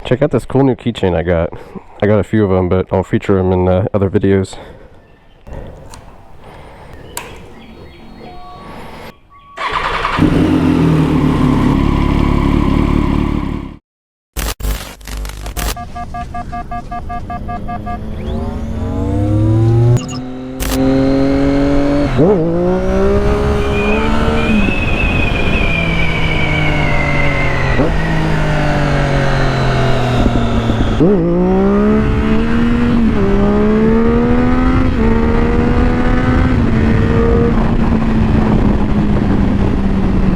Check out this cool new keychain I got. I got a few of them, but I'll feature them in other videos.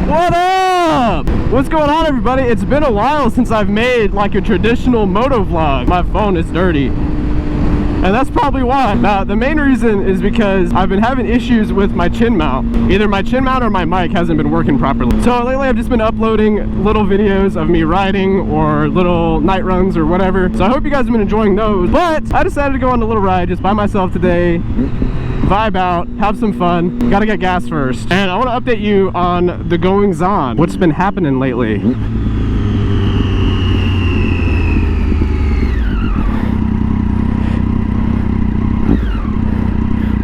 What up? What's going on, everybody? It's been a while since I've made like a traditional motovlog. My phone is dirty, and that's probably why. Now, the main reason is because I've been having issues with my chin mount. Either my chin mount or my mic hasn't been working properly. So lately I've just been uploading little videos of me riding or little night runs or whatever. So I hope you guys have been enjoying those. But I decided to go on a little ride just by myself today. Vibe out, have some fun. Gotta get gas first. And I want to update you on the goings on. What's been happening lately.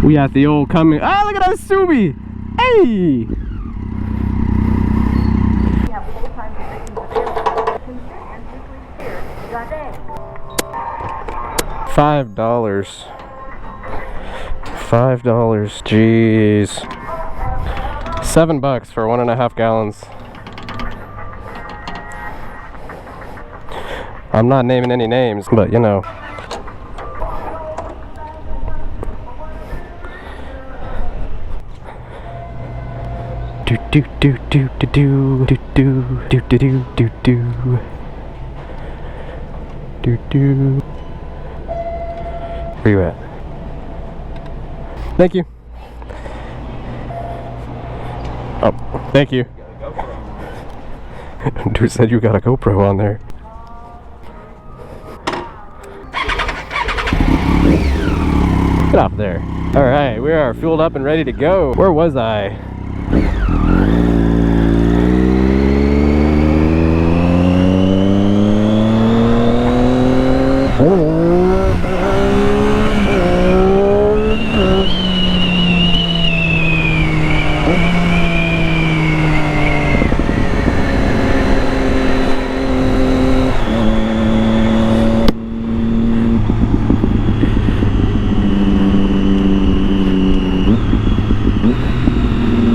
We at the old coming. Ah, look at that Subi! Hey! $5. $5, jeez. $7 for 1.5 gallons. I'm not naming any names, but you know. Do do do do do do do do do do do do do. Where you at? Thank you. Oh, thank you. Dude said you got a GoPro on there. Get off there. Alright, we are fueled up and ready to go. Where was I?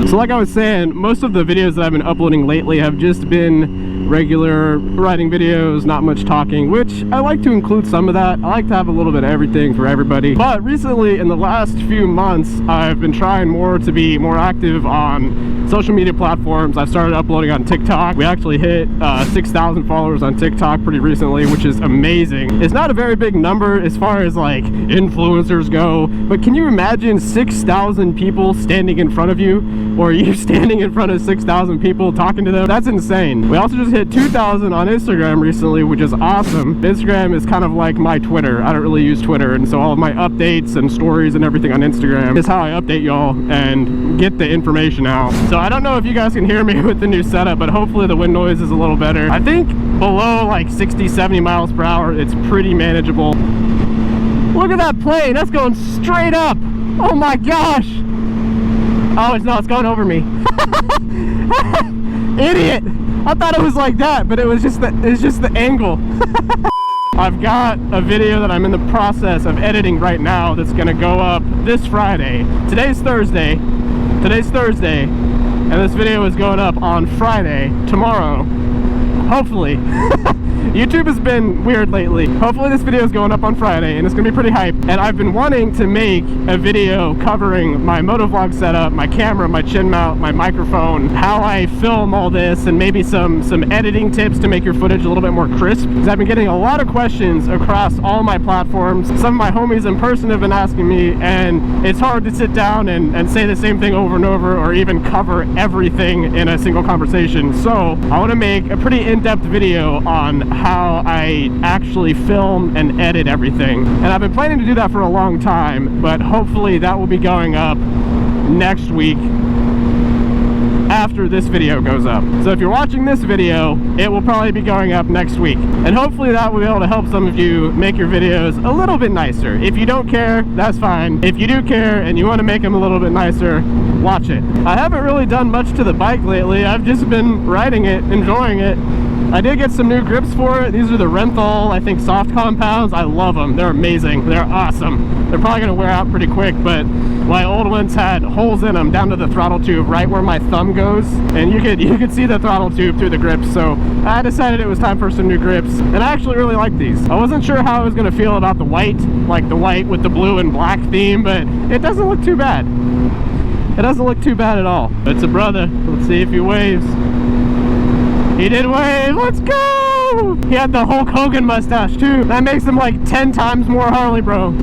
So like I was saying, most of the videos that I've been uploading lately have just been regular riding videos, not much talking, which I like to include some of that. I like to have a little bit of everything for everybody. But recently, in the last few months, I've been trying more to be more active on social media platforms. I've started uploading on TikTok. We actually hit 6,000 followers on TikTok pretty recently, which is amazing. It's not a very big number as far as like influencers go, but can you imagine 6,000 people standing in front of you, or you standing in front of 6,000 people talking to them? That's insane. We also just hit 2,000 on Instagram recently, which is awesome. Instagram is kind of like my Twitter. I don't really use Twitter, and so all of my updates and stories and everything on Instagram is how I update y'all and get the information out. So I don't know if you guys can hear me with the new setup, but hopefully the wind noise is a little better. I think below like 60-70 miles per hour, it's pretty manageable. Look at that plane, that's going straight up. Oh my gosh. Oh, it's going over me. Idiot. I thought it was like that, but it's just the angle. I've got a video that I'm in the process of editing right now that's gonna go up this Friday. Today's Thursday, and this video is going up on Friday, tomorrow, hopefully. YouTube has been weird lately. Hopefully this video is going up on Friday, and it's gonna be pretty hype. And I've been wanting to make a video covering my motovlog setup, my camera, my chin mount, my microphone, how I film all this, and maybe some editing tips to make your footage a little bit more crisp. Because I've been getting a lot of questions across all my platforms. Some of my homies in person have been asking me, and it's hard to sit down and say the same thing over and over, or even cover everything in a single conversation. So I want to make a pretty in-depth video on how I actually film and edit everything. And I've been planning to do that for a long time, but hopefully that will be going up next week. after this video goes up. So if you're watching this video, it will probably be going up next week. And hopefully that will be able to help some of you make your videos a little bit nicer. If you don't care, that's fine. If you do care and you want to make them a little bit nicer, watch it. I haven't really done much to the bike lately. I've just been riding it, enjoying it. I did get some new grips for it. These are the Renthal, I think, soft compounds. I love them. They're amazing. They're awesome. They're probably going to wear out pretty quick, but my old ones had holes in them down to the throttle tube, right where my thumb goes, and you could see the throttle tube through the grips. So I decided it was time for some new grips, and I actually really like these. I wasn't sure how I was going to feel about the white, like the white with the blue and black theme, but it doesn't look too bad. It doesn't look too bad at all. It's a brother. Let's see if he waves. He did wave. Let's go! He had the Hulk Hogan mustache too. That makes him like 10 times more Harley, bro.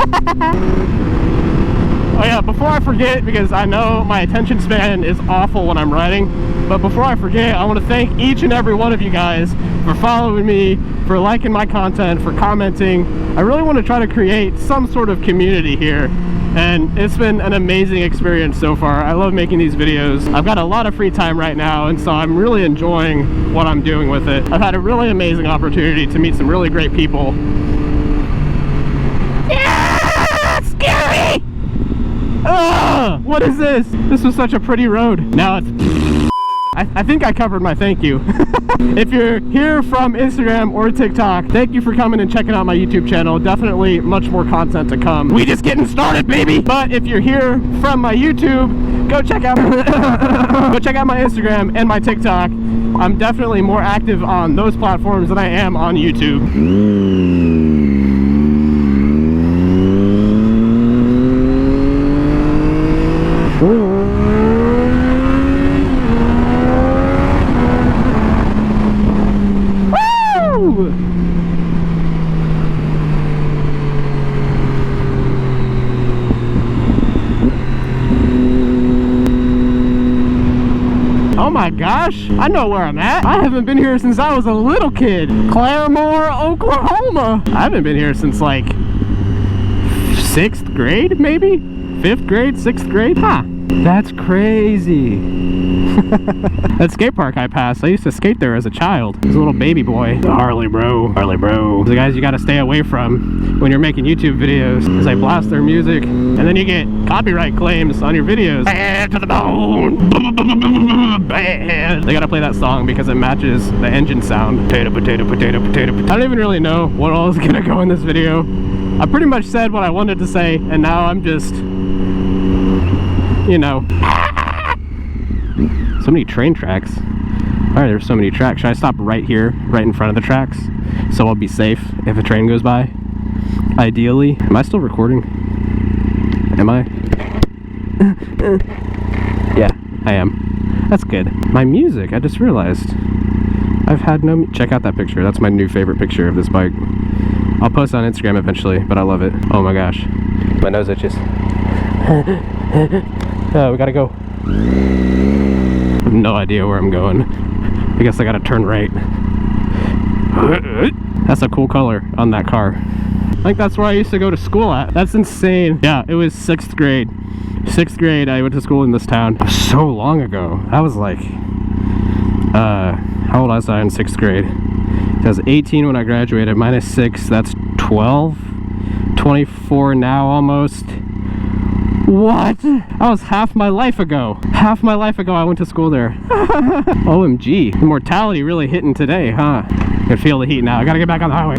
Oh yeah, before I forget, because I know my attention span is awful when I'm riding, but before I forget, I want to thank each and every one of you guys for following me, for liking my content, for commenting. I really want to try to create some sort of community here, and it's been an amazing experience so far. I love making these videos. I've got a lot of free time right now, and so I'm really enjoying what I'm doing with it. I've had a really amazing opportunity to meet some really great people. Yeah! Scary! Ugh, what is this? This was such a pretty road. Now it's... I think I covered my thank you. If you're here from Instagram or TikTok, thank you for coming and checking out my YouTube channel. Definitely much more content to come. We just getting started, baby! But if you're here from my YouTube, go check out my Instagram and my TikTok. I'm definitely more active on those platforms than I am on YouTube. Oh my gosh, I know where I'm at. I haven't been here since I was a little kid. Claremore, Oklahoma. I haven't been here since like 6th grade, maybe? 5th grade, 6th grade? Huh, that's crazy. That skate park I passed, I used to skate there as a child. As a little baby boy. The Harley bro, Harley bro. The guys you gotta stay away from when you're making YouTube videos, because they blast their music, and then you get copyright claims on your videos. Bad to the bone. Bad. They gotta play that song because it matches the engine sound. Potato, potato, potato, potato, potato. I don't even really know what all is gonna go in this video. I pretty much said what I wanted to say, and now I'm just, you know. So many train tracks. Alright, there's so many tracks. Should I stop right here, right in front of the tracks, so I'll be safe if a train goes by? Ideally. Am I still recording? Am I? Yeah, I am. That's good. My music, I just realized. I've had no... Check out that picture. That's my new favorite picture of this bike. I'll post on Instagram eventually, but I love it. Oh my gosh. My nose itches. Oh, we gotta go. I have no idea where I'm going. I guess I gotta turn right. That's a cool color on that car. I think that's where I used to go to school at. That's insane. Yeah, it was 6th grade. 6th grade, I went to school in this town. So long ago. That was like... how old was I in 6th grade? I was 18 when I graduated. Minus 6, that's 12. 24 now, almost. What? That was half my life ago. Half my life ago I went to school there. OMG. The mortality really hitting today, huh? I can feel the heat now. I gotta get back on the highway.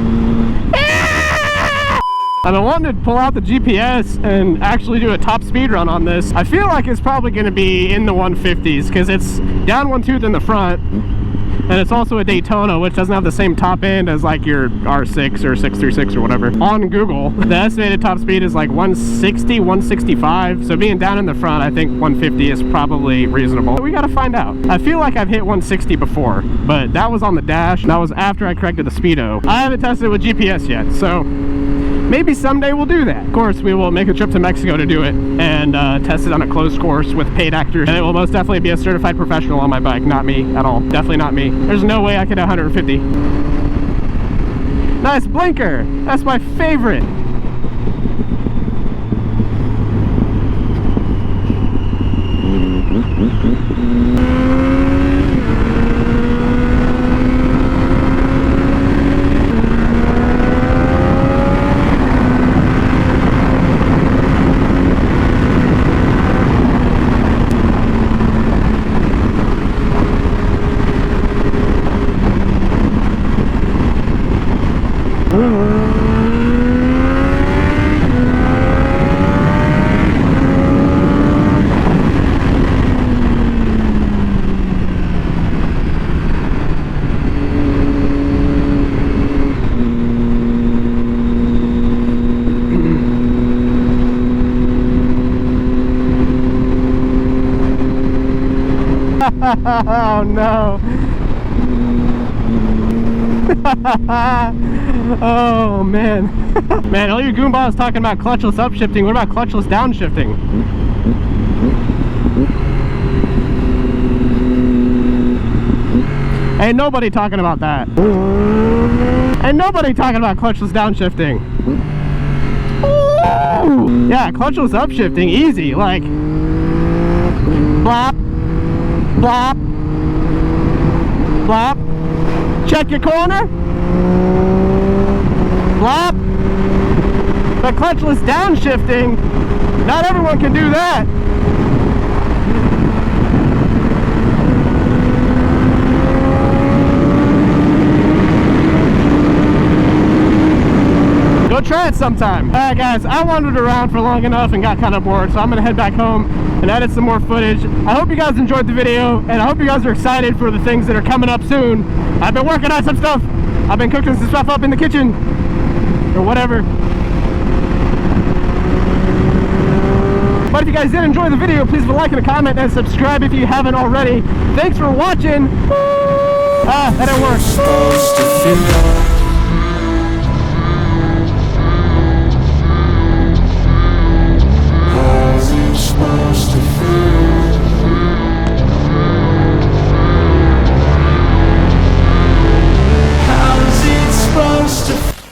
I've been wanting to pull out the GPS and actually do a top speed run on this. I feel like it's probably going to be in the 150s because it's down one tooth in the front, and it's also a Daytona, which doesn't have the same top end as like your R6 or 636 or whatever. On Google, the estimated top speed is like 160, 165, so being down in the front, I think 150 is probably reasonable. But we gotta find out. I feel like I've hit 160 before, but that was on the dash, and that was after I corrected the speedo. I haven't tested it with GPS yet, so maybe someday we'll do that. Of course, we will make a trip to Mexico to do it and test it on a closed course with paid actors. And it will most definitely be a certified professional on my bike, not me at all. Definitely not me. There's no way I could 150. Nice blinker. That's my favorite. Oh no. Oh man. Man, all you goomballs talking about clutchless upshifting. What about clutchless downshifting? Ain't nobody talking about that. Ain't nobody talking about clutchless downshifting. Ooh. Yeah, clutchless upshifting, easy. Like, blop, blop, blop. Check your corner. Blop. But clutchless downshifting, not everyone can do that. Go try it sometime. Alright guys, I wandered around for long enough and got kind of bored, so I'm gonna head back home and edit some more footage. I hope you guys enjoyed the video, and I hope you guys are excited for the things that are coming up soon. I've been working on some stuff. I've been cooking some stuff up in the kitchen, or whatever. But if you guys did enjoy the video, please leave a like and a comment and subscribe if you haven't already. Thanks for watching. That didn't work.